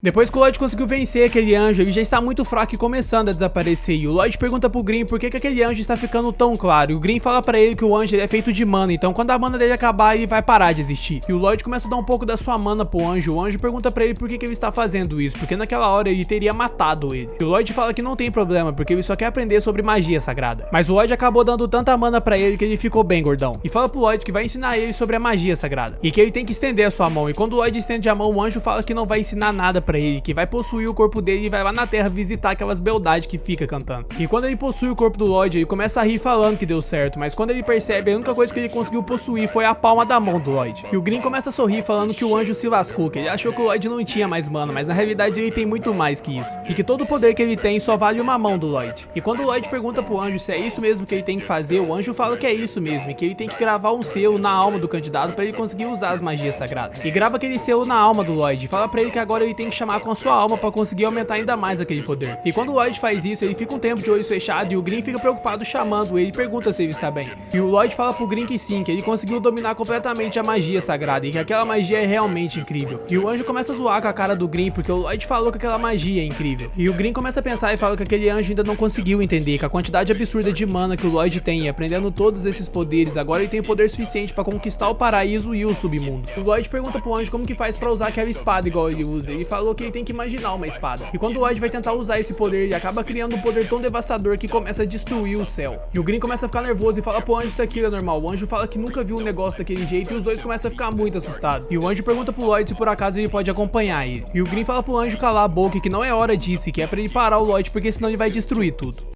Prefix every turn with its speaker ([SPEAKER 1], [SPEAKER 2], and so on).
[SPEAKER 1] Depois que o Lloyd conseguiu vencer aquele anjo, ele já está muito fraco e começando a desaparecer. E o Lloyd pergunta pro Green por que aquele anjo está ficando tão claro. E o Green fala pra ele que o anjo é feito de mana, então quando a mana dele acabar, ele vai parar de existir. E o Lloyd começa a dar um pouco da sua mana pro anjo. O anjo pergunta pra ele por que ele está fazendo isso, porque naquela hora ele teria matado ele. E o Lloyd fala que não tem problema, porque ele só quer aprender sobre magia sagrada. Mas o Lloyd acabou dando tanta mana pra ele que ele ficou bem gordão. E fala pro Lloyd que vai ensinar ele sobre a magia sagrada. E que ele tem que estender a sua mão. E quando o Lloyd estende a mão, o anjo fala que não vai ensinar nada pra ele, que vai possuir o corpo dele e vai lá na terra visitar aquelas beldades que fica cantando. E quando ele possui o corpo do Lloyd, ele começa a rir falando que deu certo, mas quando ele percebe, a única coisa que ele conseguiu possuir foi a palma da mão do Lloyd. E o Green começa a sorrir falando que o anjo se lascou, que ele achou que o Lloyd não tinha mais mana, mas na realidade ele tem muito mais que isso. E que todo o poder que ele tem só vale uma mão do Lloyd. E quando o Lloyd pergunta pro anjo se é isso mesmo que ele tem que fazer, o anjo fala que é isso mesmo, e que ele tem que gravar um selo na alma do candidato pra ele conseguir usar as magias sagradas. E grava aquele selo na alma do Lloyd, e fala pra ele que agora ele tem que chamar com a sua alma pra conseguir aumentar ainda mais aquele poder. E quando o Lloyd faz isso, ele fica um tempo de olhos fechados e o Green fica preocupado chamando ele e pergunta se ele está bem. E o Lloyd fala pro Green que sim, que ele conseguiu dominar completamente a magia sagrada e que aquela magia é realmente incrível. E o anjo começa a zoar com a cara do Green porque o Lloyd falou que aquela magia é incrível. E o Green começa a pensar e fala que aquele anjo ainda não conseguiu entender que a quantidade absurda de mana que o Lloyd tem e aprendendo todos esses poderes, agora ele tem poder suficiente para conquistar o paraíso e o submundo. O Lloyd pergunta pro anjo como que faz para usar aquela espada igual ele usa. Ele falou que ele tem que imaginar uma espada. E quando o Lloyd vai tentar usar esse poder, ele acaba criando um poder tão devastador que começa a destruir o céu. E o Green começa a ficar nervoso e fala pro anjo se aquilo é normal. O anjo fala que nunca viu um negócio daquele jeito e os dois começam a ficar muito assustados. E o anjo pergunta pro Lloyd se por acaso ele pode acompanhar ele. E o Green fala pro anjo calar a boca e que não é hora disso e que é pra ele parar o Lloyd porque senão ele vai destruir tudo.